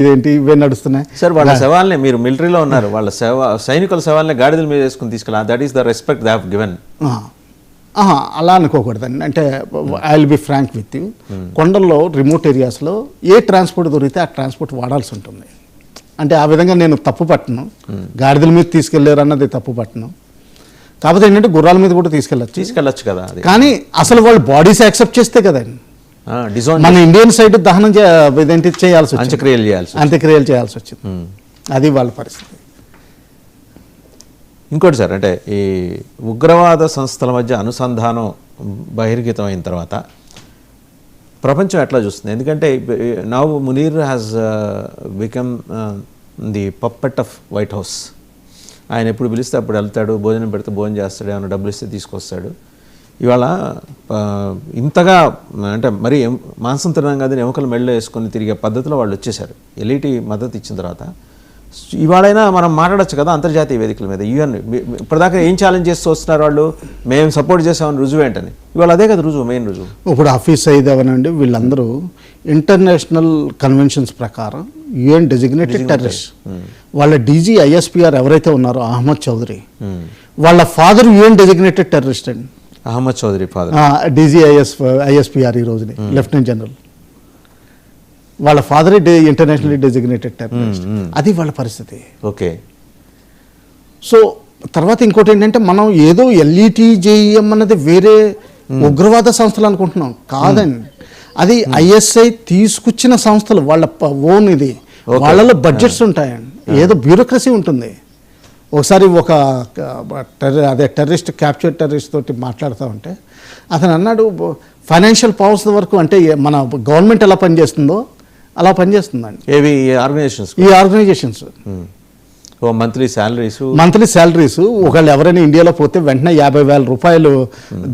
ఇదేంటి ఇవే నడుస్తున్నాయి సార్. వాళ్ళ శవాల్ని మీరు మిలిటరీలో ఉన్నారు, వాళ్ళ సైనికుల శవాల్ని గాడిదల మీద వేసుకుని తీసుకెళ్ళి that is the respect they have given. అలా అనుకోకూడదండి. అంటే I will be frank with you, కొండల్లో రిమోట్ ఏరియాస్లో ఏ ట్రాన్స్పోర్ట్ దొరికితే ఆ ట్రాన్స్పోర్ట్ వాడాల్సి ఉంటుంది. అంటే ఆ విధంగా నేను తప్పు పట్టను, గాడిదల మీద తీసుకెళ్లారు అన్నది తప్పు పట్టను. కాకపోతే ఏంటంటే గుర్రాల మీద కూడా తీసుకెళ్ళచ్చు కదా. కానీ అసలు వాళ్ళు బాడీస్ యాక్సెప్ట్ చేస్తే కదండి. మన ఇండియన్ సైడ్ దహనం చేయాల్సి అంత్యక్రియలు చేయాల్సి వచ్చింది. అది వాళ్ళ పరిస్థితి. ఇంకోటి సార్, అంటే ఈ ఉగ్రవాద సంస్థల మధ్య అనుసంధానం బహిర్గతం అయిన తర్వాత ప్రపంచం ఎట్లా చూస్తుంది? ఎందుకంటే now Munir has become the puppet off white house. ఆయన ఎప్పుడు పిలిస్తే అప్పుడు వెళ్తాడు, భోజనం పెడితే భోజనం చేస్తాడు, ఏమైనా డబ్బులు ఇస్తే తీసుకొస్తాడు. ఇవాళ ఇంతగా అంటే మరి మాంసం తినడం కాదని ఎముకలు మెళ్ళలో వేసుకొని తిరిగే పద్ధతిలో వాళ్ళు వచ్చేసారు. ఎల్ఈటి మద్దతు ఇచ్చిన తర్వాత ఇవాళైనా మనం మాట్లాడచ్చు కదా అంతర్జాతీయ వేదికల మీద. యూఎన్ ఇప్పటిదాకా ఏం ఛాలెంజ్ చేస్తూ వస్తున్నారు వాళ్ళు, మేము సపోర్ట్ చేసామని రుజువు ఏంటని. ఇవాళ అదే కదా రుజువు, మెయిన్ రుజువు. ఇప్పుడు హఫీజ్ సయీద్ అవనండి, వీళ్ళందరూ ఇంటర్నేషనల్ కన్వెన్షన్స్ ప్రకారం యూఎన్ డెసిగ్నేటెడ్ టెర్రరిస్ట్. వాళ్ళ డీజీ ఐఎస్పిఆర్ ఎవరైతే ఉన్నారో అహ్మద్ చౌదరి, వాళ్ళ ఫాదర్ యూఎన్ డెసిగ్నేటెడ్ టెర్రరిస్ట్ అండి. Ahmed Chowdary father DG ISPR ఈ రోజుని లెఫ్టినెంట్ జనరల్. వాళ్ళ ఫాదరే ఇంటర్నేషనల్లీ డెసిగ్నేటెడ్ టెర్రరిస్ట్. అది వాళ్ళ పరిస్థితి. ఓకే. సో తర్వాత ఇంకోటి ఏంటంటే మనం ఏదో ఎల్ఈటీజేఎం అన్నది వేరే ఉగ్రవాద సంస్థలు అనుకుంటున్నాం. కాదండి, అది ఐఎస్ఐ తీసుకొచ్చిన సంస్థలు, వాళ్ళ ఓన్ ఇది. వాళ్ళలో బడ్జెట్స్ ఉంటాయండి, ఏదో బ్యూరోక్రసీ ఉంటుంది. ఒకసారి ఒక టెర్రరిస్ట్ క్యాప్చర్ టెర్రరిస్ట్ తోటి మాట్లాడుతూ ఉంటే అతను అన్నాడు, ఫైనాన్షియల్ పవర్స్ వరకు అంటే మన గవర్నమెంట్ ఎలా పనిచేస్తుందో అలా పనిచేస్తుందండి ఈ ఆర్గనైజేషన్స్. మంత్లీ శాలరీస్ ఒకళ్ళు ఎవరైనా ఇండియాలో పోతే వెంటనే 50,000 రూపాయలు,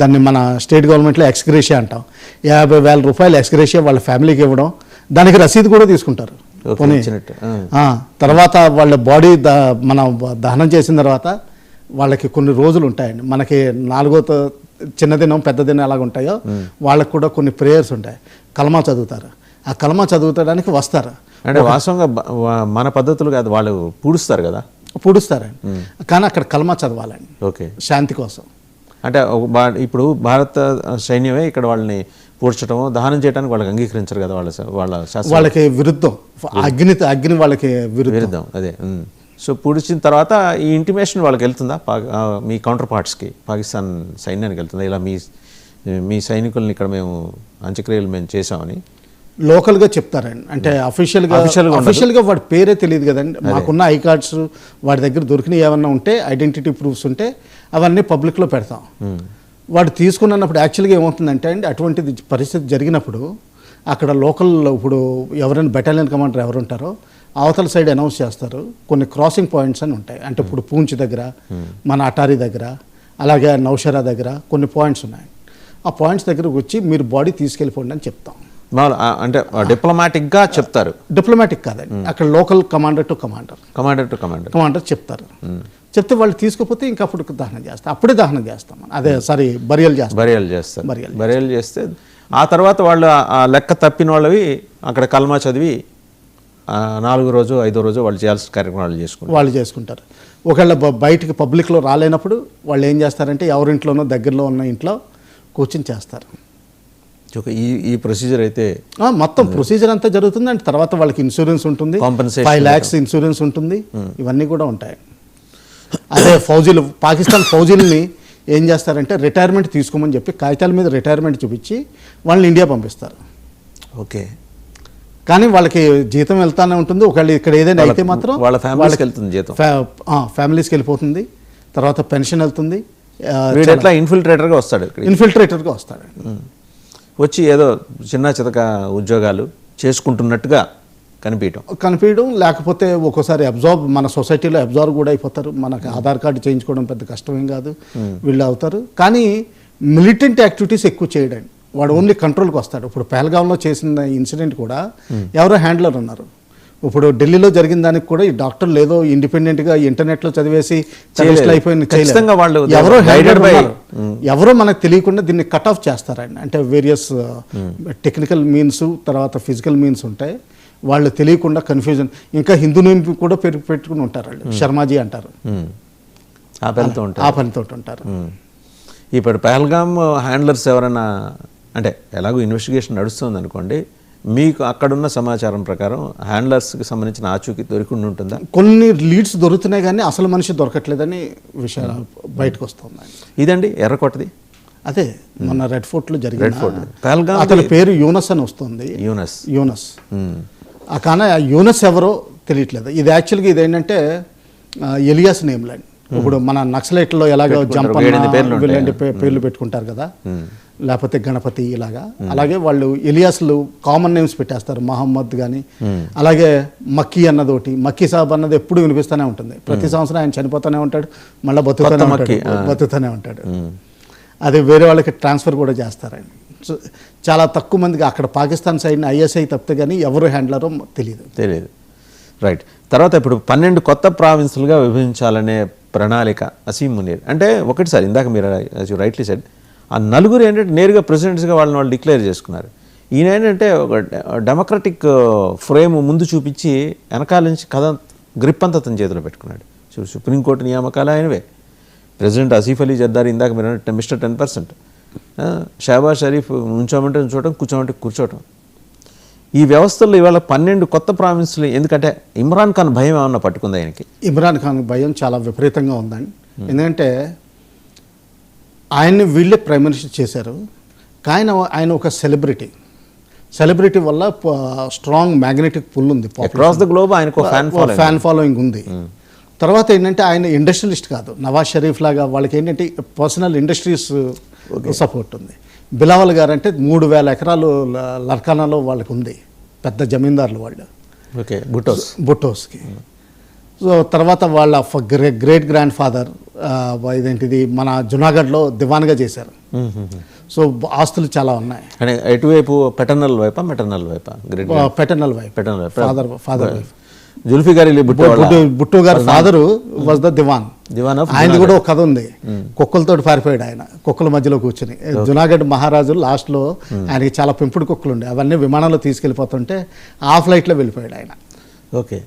దాన్ని మన స్టేట్ గవర్నమెంట్లో ఎక్స్గ్రేషియా అంటాం, 50,000 రూపాయలు ఎక్స్గ్రేషియా వాళ్ళ ఫ్యామిలీకి ఇవ్వడం, దానికి రసీదు కూడా తీసుకుంటారు. తర్వాత వాళ్ళ బాడీ మనం దహనం చేసిన తర్వాత వాళ్ళకి కొన్ని రోజులు ఉంటాయండి. మనకి 4వ చిన్న దినం పెద్ద దినం ఎలాగ ఉంటాయో వాళ్ళకు కూడా కొన్ని ప్రేయర్స్ ఉంటాయి. కలమా చదువుతారు. ఆ కలమా చదువుతాడానికి వస్తారు. అంటే వాస్తవంగా మన పద్ధతులు కాదు, వాళ్ళు పూడుస్తారండి. కానీ అక్కడ కలమా చదవాలండి. ఓకే, శాంతి కోసం. అంటే ఇప్పుడు భారత సైన్యమే ఇక్కడ వాళ్ళని పూడ్చడం, దహనం చేయడానికి వాళ్ళకి అంగీకరించారు కదా వాళ్ళకి విరుద్ధం. అగ్ని వాళ్ళకి విరుద్ధం. అదే. సో పూడ్చిన తర్వాత ఈ ఇంటిమేషన్ వాళ్ళకి వెళ్తుందా, మీ కౌంటర్ పార్ట్స్కి, పాకిస్తాన్ సైన్యానికి వెళ్తుందా, ఇలా మీ సైనికుల్ని ఇక్కడ మేము అంత్యక్రియలు మేము చేసామని లోకల్గా చెప్తారండి. అంటే అఫీషియల్గా వాడి పేరే తెలియదు కదండి. మాకున్న ఐ కార్డ్స్ వాడి దగ్గర దొరికినవి ఏమన్నా ఉంటే, ఐడెంటిటీ ప్రూఫ్స్ ఉంటే అవన్నీ పబ్లిక్లో పెడతాం. వాడు తీసుకున్నప్పుడు యాక్చువల్గా ఏమవుతుందంటే అండి, అటువంటిది పరిస్థితి జరిగినప్పుడు అక్కడ లోకల్, ఇప్పుడు ఎవరైనా బెటాలియన్ కమాండర్ ఎవరు ఉంటారో అవతల సైడ్ అనౌన్స్ చేస్తారు. కొన్ని క్రాసింగ్ పాయింట్స్ అని ఉంటాయి. అంటే ఇప్పుడు పూంచ్ దగ్గర, మన అటారీ దగ్గర, అలాగే నౌషరా దగ్గర కొన్ని పాయింట్స్ ఉన్నాయి. ఆ పాయింట్స్ దగ్గరకు వచ్చి మీరు బాడీ తీసుకెళ్ళిపోండి అని చెప్తాం. అంటే డిప్లొమాటిక్గా చెప్తారు. డిప్లొమాటిక్ కాదండి, అక్కడ లోకల్ కమాండర్ టు కమాండర్ చెప్తారు. చెప్తే వాళ్ళు తీసుకుపోతే ఇంకా అప్పుడు దహనం చేస్తాం. అప్పుడే దహనం చేస్తాం. అదే బరియల్ చేస్తే ఆ తర్వాత వాళ్ళు ఆ లెక్క తప్పిన వాళ్ళవి అక్కడ కల్మా చదివి 4వ రోజు 5వ రోజు వాళ్ళు చేయాల్సిన కార్యక్రమాలు వాళ్ళు చేసుకుంటారు. ఒకవేళ బయటికి పబ్లిక్లో రాలేనప్పుడు వాళ్ళు ఏం చేస్తారంటే ఎవరింట్లోనో దగ్గరలో ఉన్న ఇంట్లో కూర్చొని చేస్తారు. ఈ ప్రొసీజర్ అయితే మొత్తం ప్రొసీజర్ అంతా జరుగుతుంది. అండ్ తర్వాత వాళ్ళకి ఇన్సూరెన్స్ ఉంటుంది, 5 lakhs ఇన్సూరెన్స్ ఉంటుంది, ఇవన్నీ కూడా ఉంటాయి. అదే పాకిస్తాన్ ఫౌజీలని ఏం చేస్తారంటే రిటైర్మెంట్ తీసుకోమని చెప్పి కాగితాల మీద రిటైర్మెంట్ చూపించి వాళ్ళని ఇండియా పంపిస్తారు. ఓకే. కానీ వాళ్ళకి జీతం వెళ్తానే ఉంటుంది. ఒకవేళ ఇక్కడ ఏదైనా అయితే మాత్రం వాళ్ళ ఫ్యామిలీస్కి వెళ్తుంది జీతం, ఫ్యామిలీస్కి వెళ్ళిపోతుంది. తర్వాత పెన్షన్ వెళ్తుంది. ఇన్ఫిల్ట్రేటర్గా వస్తాడు. వచ్చి ఏదో చిన్న చితక ఉద్యోగాలు చేసుకుంటున్నట్టుగా కనిపించడం, లేకపోతే ఒక్కోసారి మన సొసైటీలో అబ్జార్వ్ కూడా అయిపోతారు. మనకు ఆధార్ కార్డు చేయించుకోవడం పెద్ద కష్టమేం కాదు, వీళ్ళు అవుతారు. కానీ మిలిటెంట్ యాక్టివిటీస్ ఎక్కువ చేయడండి. వాడు ఓన్లీ కంట్రోల్కి వస్తాడు. ఇప్పుడు పహల్గామ్లో చేసిన ఇన్సిడెంట్ కూడా ఎవరో హ్యాండ్లర్ ఉన్నారు. ఇప్పుడు ఢిల్లీలో జరిగిన దానికి కూడా ఈ డాక్టర్లు ఏదో ఇండిపెండెంట్గా ఇంటర్నెట్లో చదివేసి ఎవరో మనకు తెలియకుండా దీన్ని కట్ ఆఫ్ చేస్తారండి. అంటే వేరియస్ టెక్నికల్ మీన్స్, తర్వాత ఫిజికల్ మీన్స్ ఉంటాయి. వాళ్ళు తెలియకుండా కన్ఫ్యూజన్. ఇంకా హిందూ నేమ్ కూడా పెట్టుకుని ఉంటారు వాళ్ళు, శర్మాజీ అంటారు. ఆ పనితో ఉంటారు. ఇప్పుడు పహల్గామ్ హ్యాండ్లర్స్ ఎవరైనా, అంటే ఎలాగో ఇన్వెస్టిగేషన్ నడుస్తుంది అనుకోండి, మీకు అక్కడున్న సమాచారం ప్రకారం హ్యాండ్లర్స్కి సంబంధించిన ఆచూకీ దొరికి ఉంటుందా? కొన్ని లీడ్స్ దొరుకుతున్నాయి కానీ అసలు మనిషి దొరకట్లేదని విషయాలు బయటకు వస్తున్నాయి. ఇదండి ఎర్రకోటది, అదే మన రెడ్ ఫోర్ట్లో జరిగిన పహల్గామ్. అతని పేరు యూనస్ అని వస్తుంది. యూనస్ కానీ ఆ యూనస్ ఎవరో తెలియట్లేదు. ఇది యాక్చువల్గా ఇదేంటంటే ఎలియాస్ నేమ్ ల్యాండ్. ఇప్పుడు మన నక్సలైట్లో ఎలాగో జంపన్న పేర్లు పెట్టుకుంటారు కదా, లేకపోతే గణపతి ఇలాగా, అలాగే వాళ్ళు ఎలియాస్లు కామన్ నేమ్స్ పెట్టేస్తారు, మహమ్మద్ కానీ. అలాగే మక్కీ అన్నది ఒకటి, మక్కీ సాబ్ అన్నది ఎప్పుడు వినిపిస్తూనే ఉంటుంది. ప్రతి సంవత్సరం ఆయన చనిపోతూనే ఉంటాడు, మళ్ళీ బతుకుతూనే ఉంటాడు. అది వేరే వాళ్ళకి ట్రాన్స్ఫర్ కూడా చేస్తారు ఆయన. చాలా తక్కువ మందికి అక్కడ పాకిస్తాన్ సైడ్ ఐఎస్ఐ తప్పితే కానీ ఎవరు హ్యాండ్లరో తెలియదు. రైట్. తర్వాత ఇప్పుడు 12 కొత్త ప్రావిన్సులుగా విభజించాలనే ప్రణాళిక అసీం మునీర్. అంటే ఒకటి సార్, ఇందాక మీరు రైట్లీ సెడ్, ఆ నలుగురు ఏంటంటే నేరుగా ప్రెసిడెంట్స్గా వాళ్ళు డిక్లేర్ చేసుకున్నారు. ఈయన ఏంటంటే ఒక డెమోక్రటిక్ ఫ్రేమ్ ముందు చూపించి వెనకాల నుంచి కథ గ్రిప్ అంతా తన చేతిలో పెట్టుకున్నాడు. సుప్రీంకోర్టు నియామకాలు ఆయనవే, ప్రెసిడెంట్ ఆసిఫ్ అలీ జర్దారీ, ఇందాక మీరు మిస్టర్ 10%, షహబాజ్ షరీఫ్ ఉంచోమంటే ఉంచోవటం, కూర్చోమంటే కూర్చోవటం. ఈ వ్యవస్థల్లో ఇవాళ 12 కొత్త ప్రావిన్సులు. ఎందుకంటే ఇమ్రాన్ ఖాన్ భయం ఏమన్నా పట్టుకుంది ఆయనకి? ఇమ్రాన్ ఖాన్ భయం చాలా విపరీతంగా ఉందండి. ఎందుకంటే ఆయన్ని వీళ్ళే ప్రైమ్ మినిస్టర్ చేశారు, కానీ ఆయన ఒక సెలబ్రిటీ వల్ల స్ట్రాంగ్ మ్యాగ్నెటిక్ పుల్ ఉంది అక్రాస్ ద గ్లోబ్, ఆయనకు ఫ్యాన్ ఫాలోయింగ్ ఉంది. తర్వాత ఏంటంటే ఆయన ఇండస్ట్రియలిస్ట్ కాదు, నవాజ్ షరీఫ్ లాగా వాళ్ళకి ఏంటంటే పర్సనల్ ఇండస్ట్రీస్ సపోర్ట్ ఉంది. బిలావల్ గారు అంటే 3000 ఎకరాలు లర్కానాలో వాళ్ళకి ఉంది, పెద్ద జమీందారులు వాళ్ళు. ఓకే, బుట్టోస్కి. సో తర్వాత వాళ్ళ గ్రేట్ గ్రాండ్ ఫాదర్ ఇదేంటిది మన జునాగఢ్లో దివాన్గా చేశారు. సో ఆస్తులు చాలా ఉన్నాయి. ఎటువైపు పెటర్నల్ వైపా మెటర్నల్ వైపా? పెటర్నల్ వైపు, ఫాదర్ వైఫ్. జుల్ఫికార్ అలీ భుట్టో గారి ఫాదరు వాజ్ ద దివాన్. ఆయన కూడా ఒక కథ ఉంది, కుక్కలతో పారిపోయాడు ఆయన, కుక్కల మధ్యలో కూర్చుని. జునాగఢ్ మహారాజు లాస్ట్లో ఆయనకి చాలా పెంపుడు కుక్కలు ఉండే, అవన్నీ విమానంలో తీసుకెళ్ళిపోతుంటే ఆ ఫ్లైట్లో వెళ్ళిపోయాడు ఆయన. ఓకే,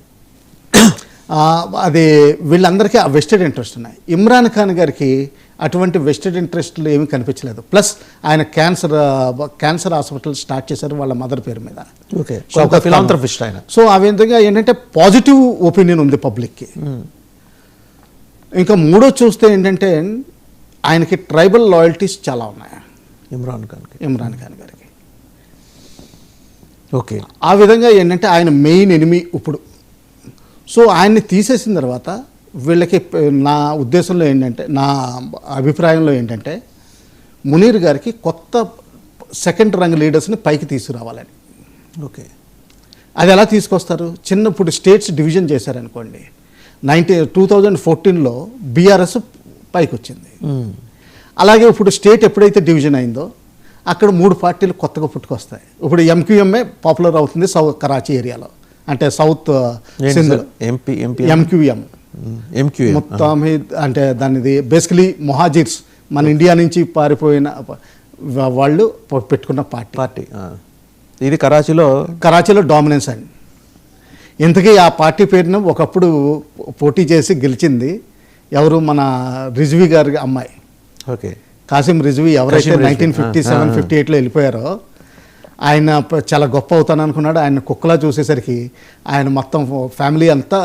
అది వీళ్ళందరికీ ఆ వెస్టెడ్ ఇంట్రెస్ట్ ఉన్నాయి. ఇమ్రాన్ ఖాన్ గారికి అటువంటి వెస్టెడ్ ఇంట్రెస్ట్లు ఏమీ కనిపించలేదు. ప్లస్ ఆయన క్యాన్సర్ హాస్పిటల్ స్టార్ట్ చేశారు వాళ్ళ మదర్ పేరు మీద. ఓకే, సో ఆ విధంగా ఏంటంటే పాజిటివ్ ఒపీనియన్ ఉంది పబ్లిక్కి. ఇంకా మూడో చూస్తే ఏంటంటే ఆయనకి ట్రైబల్ లాయల్టీస్ చాలా ఉన్నాయి ఇమ్రాన్ ఖాన్ గారికి. ఓకే, ఆ విధంగా ఏంటంటే ఆయన మెయిన్ ఎనిమీ ఇప్పుడు. సో ఆయన్ని తీసేసిన తర్వాత వీళ్ళకి నా ఉద్దేశంలో ఏంటంటే, నా అభిప్రాయంలో ఏంటంటే, మునీర్ గారికి కొత్త సెకండ్ రంగ్ లీడర్స్ని పైకి తీసుకురావాలని. ఓకే, అది ఎలా తీసుకొస్తారు? చిన్నప్పుడు స్టేట్స్ డివిజన్ చేశారనుకోండి, 2014లో బీఆర్ఎస్ పైకి వచ్చింది. అలాగే ఇప్పుడు స్టేట్ ఎప్పుడైతే డివిజన్ అయిందో అక్కడ 3 పార్టీలు కొత్తగా పుట్టుకొస్తాయి. ఇప్పుడు ఎంక్యూఎంఏ పాపులర్ అవుతుంది కరాచీ ఏరియాలో, అంటే సౌత్ ఎంక్యూఎం ముత్తామిద్, అంటే దానిది బేసికలీ మొహాజిర్స్, మన ఇండియా నుంచి పారిపోయిన వాళ్ళు పెట్టుకున్న పార్టీ. ఇది కరాచీలో డామినెన్స్ అండి. ఇంతకీ ఆ పార్టీ పేరును ఒకప్పుడు పోటీ చేసి గెలిచింది ఎవరు? మన రిజ్వీ గారి అమ్మాయి. ఓకే, కాసిం రిజ్వీ ఎవరైతే 1957-58లో వెళ్ళిపోయారో, ఆయన చాలా గొప్ప అవుతాను అనుకున్నాడు. ఆయన కుక్కలా చూసేసరికి ఆయన మొత్తం ఫ్యామిలీ అంతా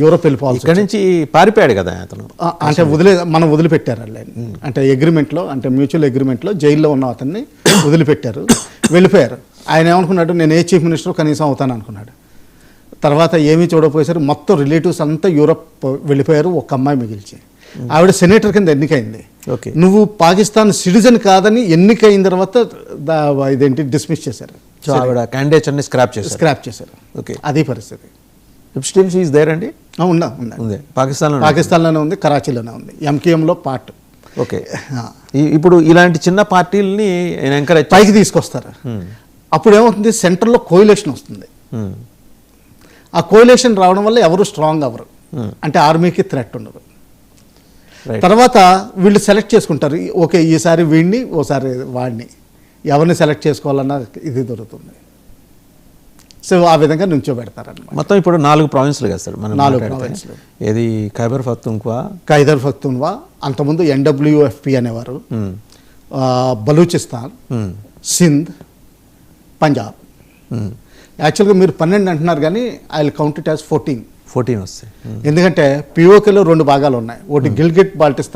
యూరోప్ వెళ్ళిపోవాలి. ఇక్కడ నుంచి పారిపోయాడు కదా అతను. అంటే మనం వదిలిపెట్టారు వాళ్ళని, అంటే అగ్రిమెంట్లో, అంటే మ్యూచువల్ అగ్రిమెంట్లో జైల్లో ఉన్న అతన్ని వదిలిపెట్టారు, వెళ్ళిపోయారు. ఆయన ఏమనుకున్నాడు, నేను ఏ చీఫ్ మినిస్టర్ కనీసం అవుతాను అనుకున్నాడు. తర్వాత ఏమీ చూడకపోయేసరికి మొత్తం రిలేటివ్స్ అంతా యూరోప్ వెళ్ళిపోయారు, ఒక అమ్మాయి మిగిల్చి. ఆవిడ సెనేటర్ కింద ఎన్నికైంది. నువ్వు పాకిస్తాన్ సిటిజన్ కాదని ఎన్నికైన తర్వాత ఇదేంటి డిస్మిస్ చేశారు. సో ఆవిడ క్యాండిడేట్ని స్క్రాప్ చేశారు. ఓకే, అదే పరిస్థితి. స్టిల్ షీ ఈస్ దేర్ అండి? ఉంది, పాకిస్తాన్లోనే ఉంది, కరాచీలోనే ఉంది, ఎంకేఎంలో పార్ట్. ఓకే, ఇప్పుడు ఇలాంటి చిన్న పార్టీలని ఎంకరేజ్ పైకి తీసుకొస్తారు. అప్పుడు ఏమవుతుంది, సెంట్రల్లో కోయిలేషన్ వస్తుంది. ఆ కోయిలేషన్ రావడం వల్ల ఎవరు స్ట్రాంగ్ అవ్వరు, అంటే ఆర్మీకి థ్రెట్ ఉండదు. తర్వాత వీళ్ళు సెలెక్ట్ చేసుకుంటారు, ఓకే ఈసారి వీడిని, ఓసారి వాడిని, ఎవరిని సెలెక్ట్ చేసుకోవాలన్న ఇది దొరుకుతుంది. సో ఆ విధంగా నుంచోబెడతారన్నమాట. మొత్తం ఇప్పుడు 4 ప్రావిన్స్లు కదా సార్ మనం 4 మాట్లాడితే. ప్రావిన్స్లు. ఏది ఖైబర్ పఖ్తూన్ఖ్వా, ఖైబర్ పఖ్తూన్ఖ్వా, అంతకుముందు NWFP అనేవారు, బలూచిస్తాన్, సింధ్, పంజాబ్. యాక్చువల్గా మీరు 12 అంటున్నారు కానీ I will count it as 14 14 వస్తాయి. ఎందుకంటే పిఓకేలో 2 భాగాలు ఉన్నాయి. ఒకటి గిల్గిట్ బాల్టిస్తాన్